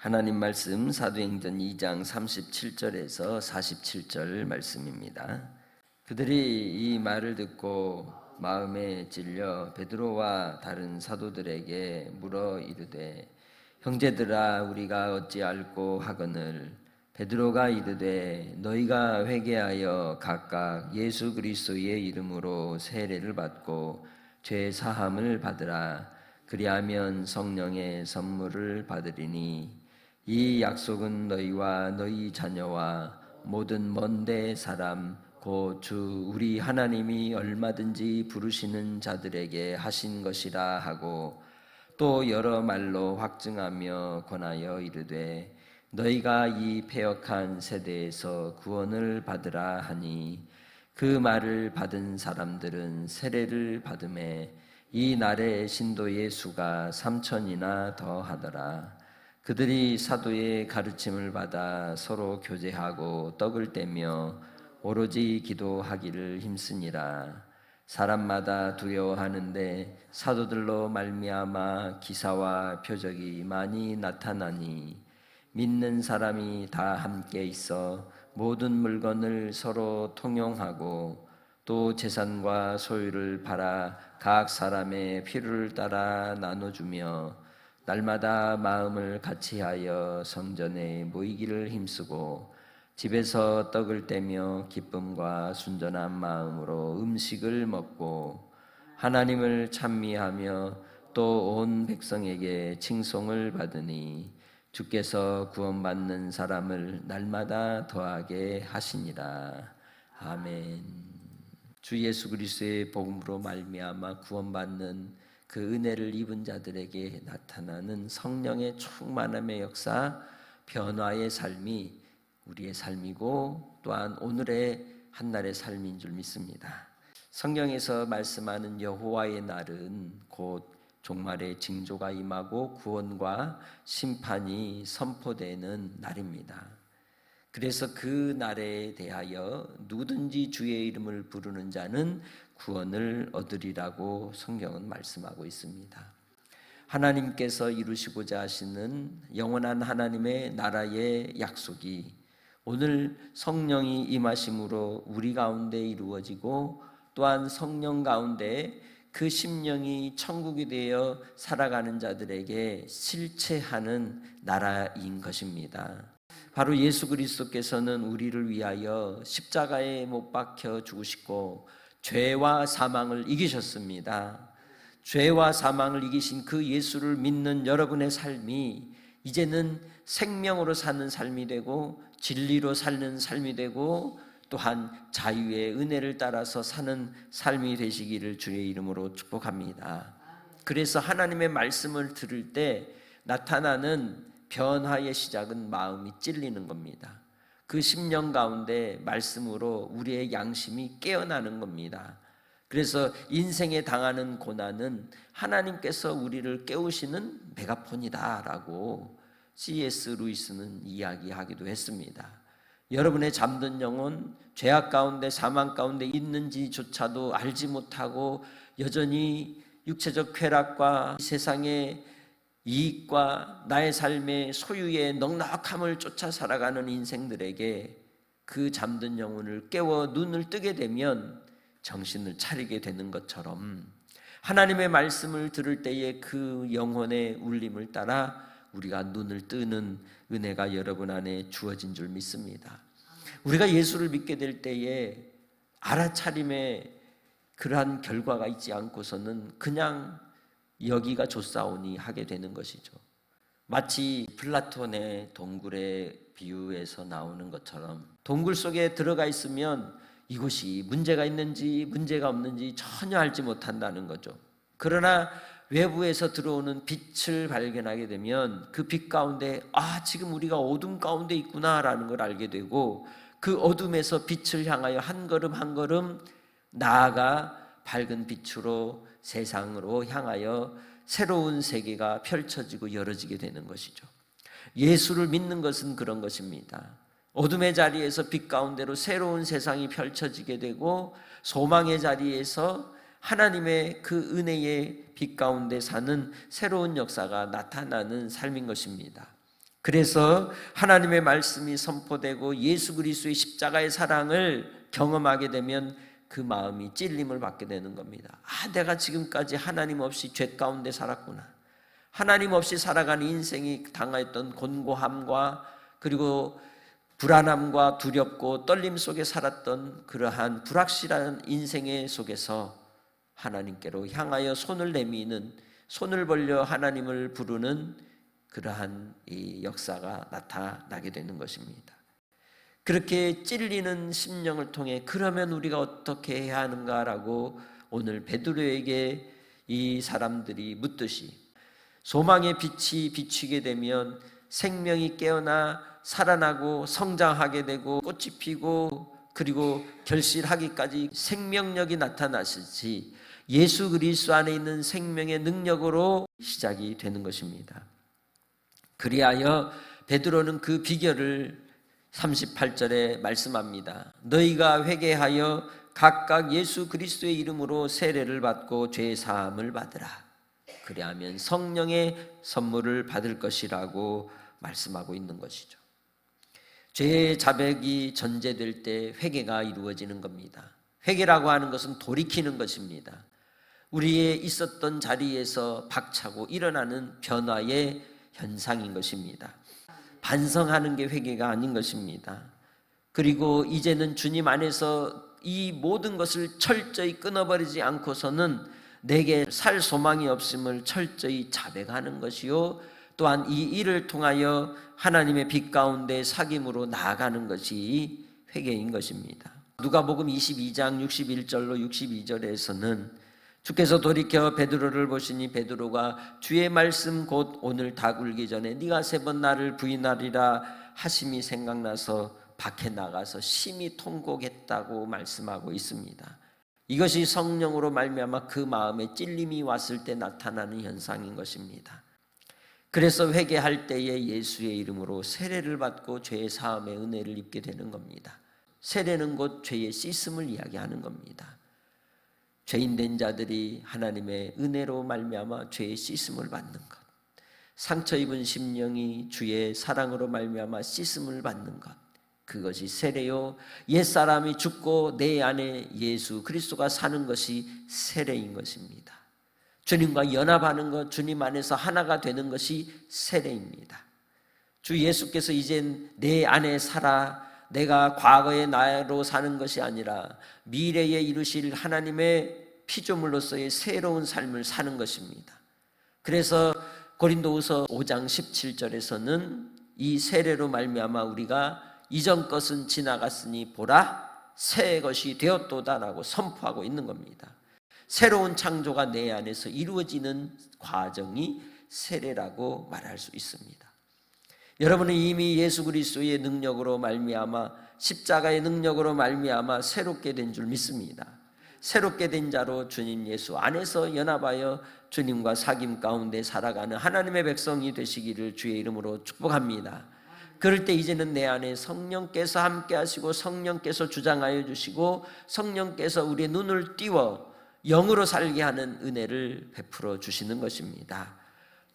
하나님 말씀 사도행전 2장 37절에서 47절 말씀입니다. 그들이 이 말을 듣고 마음에 찔려 베드로와 다른 사도들에게 물어 이르되 형제들아 우리가 어찌 알고 하거늘. 베드로가 이르되 너희가 회개하여 각각 예수 그리스도의 이름으로 세례를 받고 죄 사함을 받으라. 그리하면 성령의 선물을 받으리니 이 약속은 너희와 너희 자녀와 모든 먼데 사람 곧 주 우리 하나님이 얼마든지 부르시는 자들에게 하신 것이라 하고 또 여러 말로 확증하며 권하여 이르되 너희가 이 패역한 세대에서 구원을 받으라 하니 그 말을 받은 사람들은 세례를 받음에 이 날의 신도의 수가 3,000이나 더하더라. 그들이 사도의 가르침을 받아 서로 교제하고 떡을 떼며 오로지 기도하기를 힘쓰니라. 사람마다 두려워하는데 사도들로 말미암아 기사와 표적이 많이 나타나니 믿는 사람이 다 함께 있어 모든 물건을 서로 통용하고 또 재산과 소유를 팔아 각 사람의 필요를 따라 나눠주며 날마다 마음을 같이하여 성전에 모이기를 힘쓰고 집에서 떡을 떼며 기쁨과 순전한 마음으로 음식을 먹고 하나님을 찬미하며 또 온 백성에게 칭송을 받으니 주께서 구원받는 사람을 날마다 더하게 하시니라. 아멘. 주 예수 그리스도의 복음으로 말미암아 구원받는 그 은혜를 입은 자들에게 나타나는 성령의 충만함의 역사, 변화의 삶이 우리의 삶이고 또한 오늘의 한날의 삶인 줄 믿습니다. 성경에서 말씀하는 여호와의 날은 곧 종말의 징조가 임하고 구원과 심판이 선포되는 날입니다. 그래서 그 날에 대하여 누구든지 주의 이름을 부르는 자는 구원을 얻으리라고 성경은 말씀하고 있습니다. 하나님께서 이루시고자 하시는 영원한 하나님의 나라의 약속이 오늘 성령이 임하심으로 우리 가운데 이루어지고 또한 성령 가운데 그 심령이 천국이 되어 살아가는 자들에게 실체하는 나라인 것입니다. 바로 예수 그리스도께서는 우리를 위하여 십자가에 못 박혀 죽으시고 죄와 사망을 이기셨습니다. 죄와 사망을 이기신 그 예수를 믿는 여러분의 삶이 이제는 생명으로 사는 삶이 되고 진리로 사는 삶이 되고 또한 자유의 은혜를 따라서 사는 삶이 되시기를 주의 이름으로 축복합니다. 그래서 하나님의 말씀을 들을 때 나타나는 변화의 시작은 마음이 찔리는 겁니다. 그 심령 가운데 말씀으로 우리의 양심이 깨어나는 겁니다. 그래서 인생에 당하는 고난은 하나님께서 우리를 깨우시는 메가폰이다라고 C.S. 루이스는 이야기하기도 했습니다. 여러분의 잠든 영혼, 죄악 가운데 사망 가운데 있는지조차도 알지 못하고 여전히 육체적 쾌락과 세상의 이익과 나의 삶의 소유의 넉넉함을 쫓아 살아가는 인생들에게 그 잠든 영혼을 깨워 눈을 뜨게 되면 정신을 차리게 되는 것처럼 하나님의 말씀을 들을 때에 그 영혼의 울림을 따라 우리가 눈을 뜨는 은혜가 여러분 안에 주어진 줄 믿습니다. 우리가 예수를 믿게 될 때에 알아차림의 그러한 결과가 있지 않고서는 그냥 여기가 좋사오니 하게 되는 것이죠. 마치 플라톤의 동굴의 비유에서 나오는 것처럼 동굴 속에 들어가 있으면 이곳이 문제가 있는지 문제가 없는지 전혀 알지 못한다는 거죠. 그러나 외부에서 들어오는 빛을 발견하게 되면 그 빛 가운데 지금 우리가 어둠 가운데 있구나라는 걸 알게 되고 그 어둠에서 빛을 향하여 한 걸음 한 걸음 나아가 밝은 빛으로 세상으로 향하여 새로운 세계가 펼쳐지고 열어지게 되는 것이죠. 예수를 믿는 것은 그런 것입니다. 어둠의 자리에서 빛 가운데로 새로운 세상이 펼쳐지게 되고 소망의 자리에서 하나님의 그 은혜의 빛 가운데 사는 새로운 역사가 나타나는 삶인 것입니다. 그래서 하나님의 말씀이 선포되고 예수 그리스도의 십자가의 사랑을 경험하게 되면 그 마음이 찔림을 받게 되는 겁니다. 내가 지금까지 하나님 없이 죄 가운데 살았구나. 하나님 없이 살아가는 인생이 당하였던 곤고함과 그리고 불안함과 두렵고 떨림 속에 살았던 그러한 불확실한 인생의 속에서 하나님께로 향하여 손을 내미는, 손을 벌려 하나님을 부르는 그러한 이 역사가 나타나게 되는 것입니다. 그렇게 찔리는 심령을 통해 그러면 우리가 어떻게 해야 하는가라고 오늘 베드로에게 이 사람들이 묻듯이 소망의 빛이 비추게 되면 생명이 깨어나 살아나고 성장하게 되고 꽃이 피고 그리고 결실하기까지 생명력이 나타나시지 예수 그리스도 안에 있는 생명의 능력으로 시작이 되는 것입니다. 그리하여 베드로는 그 비결을 38절에 말씀합니다. 너희가 회개하여 각각 예수 그리스도의 이름으로 세례를 받고 죄 사함을 받으라. 그리하면 성령의 선물을 받을 것이라고 말씀하고 있는 것이죠. 죄의 자백이 전제될 때 회개가 이루어지는 겁니다. 회개라고 하는 것은 돌이키는 것입니다. 우리의 있었던 자리에서 박차고 일어나는 변화의 현상인 것입니다. 반성하는 게 회개가 아닌 것입니다. 그리고 이제는 주님 안에서 이 모든 것을 철저히 끊어버리지 않고서는 내게 살 소망이 없음을 철저히 자백하는 것이요, 또한 이 일을 통하여 하나님의 빛 가운데 사귐으로 나아가는 것이 회개인 것입니다. 누가복음 22장 61절로 62절에서는 주께서 돌이켜 베드로를 보시니 베드로가 주의 말씀 곧 오늘 닭 울기 전에 네가 3번 나를 부인하리라 하심이 생각나서 밖에 나가서 심히 통곡했다고 말씀하고 있습니다. 이것이 성령으로 말미암아 그 마음에 찔림이 왔을 때 나타나는 현상인 것입니다. 그래서 회개할 때에 예수의 이름으로 세례를 받고 죄의 사함의 은혜를 입게 되는 겁니다. 세례는 곧 죄의 씻음을 이야기하는 겁니다. 죄인 된 자들이 하나님의 은혜로 말미암아 죄의 씻음을 받는 것, 상처 입은 심령이 주의 사랑으로 말미암아 씻음을 받는 것, 그것이 세례요, 옛사람이 죽고 내 안에 예수 그리스도가 사는 것이 세례인 것입니다. 주님과 연합하는 것, 주님 안에서 하나가 되는 것이 세례입니다. 주 예수께서 이젠 내 안에 살아 내가 과거의 나로 사는 것이 아니라 미래에 이루실 하나님의 피조물로서의 새로운 삶을 사는 것입니다. 그래서 고린도후서 5장 17절에서는 이 세례로 말미암아 우리가 이전 것은 지나갔으니 보라 새 것이 되었도다라고 선포하고 있는 겁니다. 새로운 창조가 내 안에서 이루어지는 과정이 세례라고 말할 수 있습니다. 여러분은 이미 예수 그리스도의 능력으로 말미암아 십자가의 능력으로 말미암아 새롭게 된 줄 믿습니다. 새롭게 된 자로 주님 예수 안에서 연합하여 주님과 사귐 가운데 살아가는 하나님의 백성이 되시기를 주의 이름으로 축복합니다. 그럴 때 이제는 내 안에 성령께서 함께 하시고 성령께서 주장하여 주시고 성령께서 우리의 눈을 띄워 영으로 살게 하는 은혜를 베풀어 주시는 것입니다.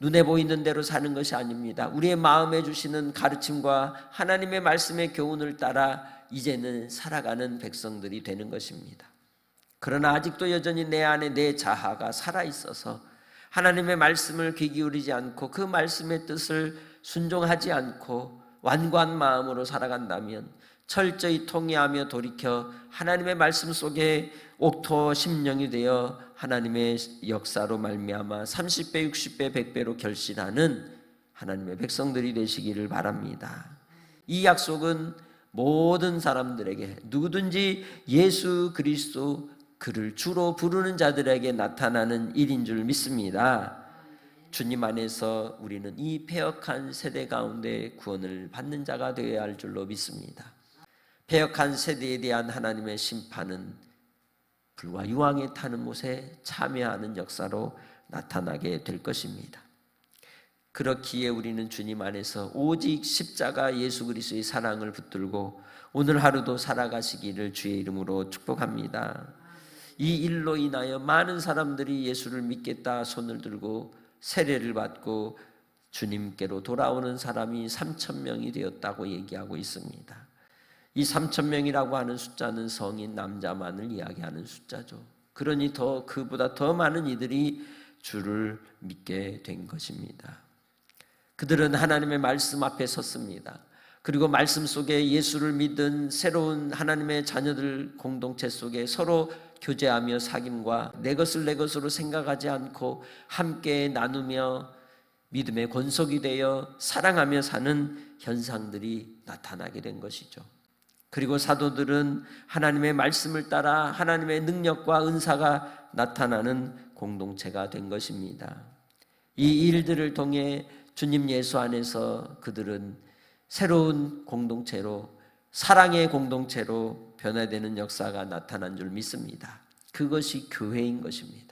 눈에 보이는 대로 사는 것이 아닙니다. 우리의 마음에 주시는 가르침과 하나님의 말씀의 교훈을 따라 이제는 살아가는 백성들이 되는 것입니다. 그러나 아직도 여전히 내 안에 내 자아가 살아있어서 하나님의 말씀을 귀 기울이지 않고 그 말씀의 뜻을 순종하지 않고 완고한 마음으로 살아간다면 철저히 통회하며 돌이켜 하나님의 말씀 속에 옥토 심령이 되어 하나님의 역사로 말미암아 30배, 60배, 100배로 결실하는 하나님의 백성들이 되시기를 바랍니다. 이 약속은 모든 사람들에게 누구든지 예수 그리스도 그를 주로 부르는 자들에게 나타나는 일인 줄 믿습니다. 주님 안에서 우리는 이 패역한 세대 가운데 구원을 받는 자가 되어야 할 줄로 믿습니다. 패역한 세대에 대한 하나님의 심판은 불과 유황에 타는 못에 참여하는 역사로 나타나게 될 것입니다. 그렇기에 우리는 주님 안에서 오직 십자가 예수 그리스도의 사랑을 붙들고 오늘 하루도 살아가시기를 주의 이름으로 축복합니다. 이 일로 인하여 많은 사람들이 예수를 믿겠다 손을 들고 세례를 받고 주님께로 돌아오는 사람이 3,000명이 되었다고 얘기하고 있습니다. 이 3,000명이라고 하는 숫자는 성인 남자만을 이야기하는 숫자죠. 그러니 그보다 더 많은 이들이 주를 믿게 된 것입니다. 그들은 하나님의 말씀 앞에 섰습니다. 그리고 말씀 속에 예수를 믿은 새로운 하나님의 자녀들 공동체 속에 서로 교제하며 사귐과 내 것을 내 것으로 생각하지 않고 함께 나누며 믿음의 권속이 되어 사랑하며 사는 현상들이 나타나게 된 것이죠. 그리고 사도들은 하나님의 말씀을 따라 하나님의 능력과 은사가 나타나는 공동체가 된 것입니다. 이 일들을 통해 주님 예수 안에서 그들은 새로운 공동체로, 사랑의 공동체로 변화되는 역사가 나타난 줄 믿습니다. 그것이 교회인 것입니다.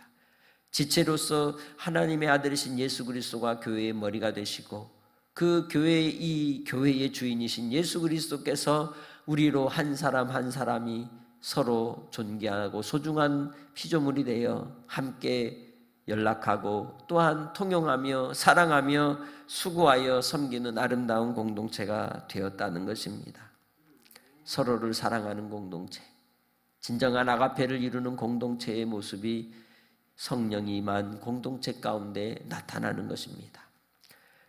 지체로서 하나님의 아들이신 예수 그리스도가 교회의 머리가 되시고 그 이 교회의 주인이신 예수 그리스도께서 우리로 한 사람 한 사람이 서로 존귀하고 소중한 피조물이 되어 함께 연락하고 또한 통용하며 사랑하며 수고하여 섬기는 아름다운 공동체가 되었다는 것입니다. 서로를 사랑하는 공동체, 진정한 아가페를 이루는 공동체의 모습이 성령이 임한 공동체 가운데 나타나는 것입니다.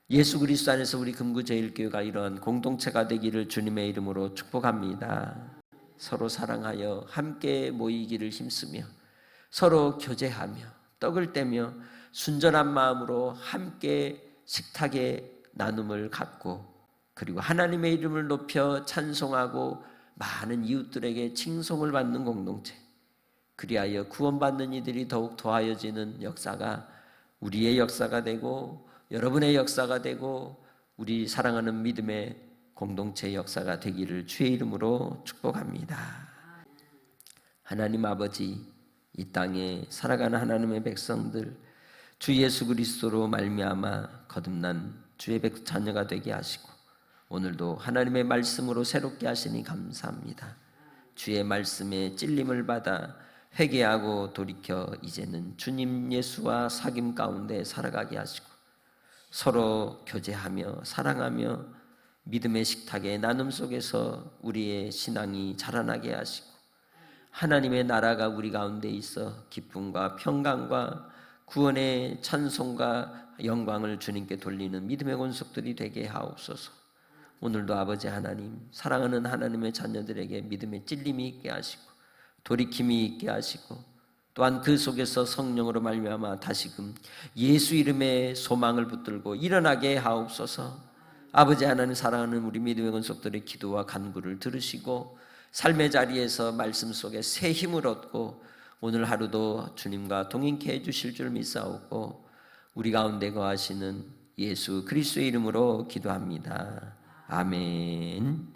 예수 그리스도 안에서 우리 금구제일교회가 이러한 공동체가 되기를 주님의 이름으로 축복합니다. 서로 사랑하여 함께 모이기를 힘쓰며 서로 교제하며 떡을 떼며 순전한 마음으로 함께 식탁의 나눔을 갖고 그리고 하나님의 이름을 높여 찬송하고 많은 이웃들에게 칭송을 받는 공동체, 그리하여 구원받는 이들이 더욱 더하여지는 역사가 우리의 역사가 되고 여러분의 역사가 되고 우리 사랑하는 믿음의 공동체의 역사가 되기를 주의 이름으로 축복합니다. 하나님 아버지, 이 땅에 살아가는 하나님의 백성들 주 예수 그리스도로 말미암아 거듭난 주의 자녀가 되게 하시고 오늘도 하나님의 말씀으로 새롭게 하시니 감사합니다. 주의 말씀에 찔림을 받아 회개하고 돌이켜 이제는 주님 예수와 사귐 가운데 살아가게 하시고 서로 교제하며 사랑하며 믿음의 식탁의 나눔 속에서 우리의 신앙이 자라나게 하시고 하나님의 나라가 우리 가운데 있어 기쁨과 평강과 구원의 찬송과 영광을 주님께 돌리는 믿음의 권속들이 되게 하옵소서. 오늘도 아버지 하나님, 사랑하는 하나님의 자녀들에게 믿음의 찔림이 있게 하시고 돌이킴이 있게 하시고 또한 그 속에서 성령으로 말미암아 다시금 예수 이름의 소망을 붙들고 일어나게 하옵소서. 아버지 하나님, 사랑하는 우리 믿음의 권속들의 기도와 간구를 들으시고 삶의 자리에서 말씀 속에 새 힘을 얻고 오늘 하루도 주님과 동행케 해주실 줄 믿사오고 우리 가운데 거하시는 예수 그리스도의 이름으로 기도합니다. 아멘.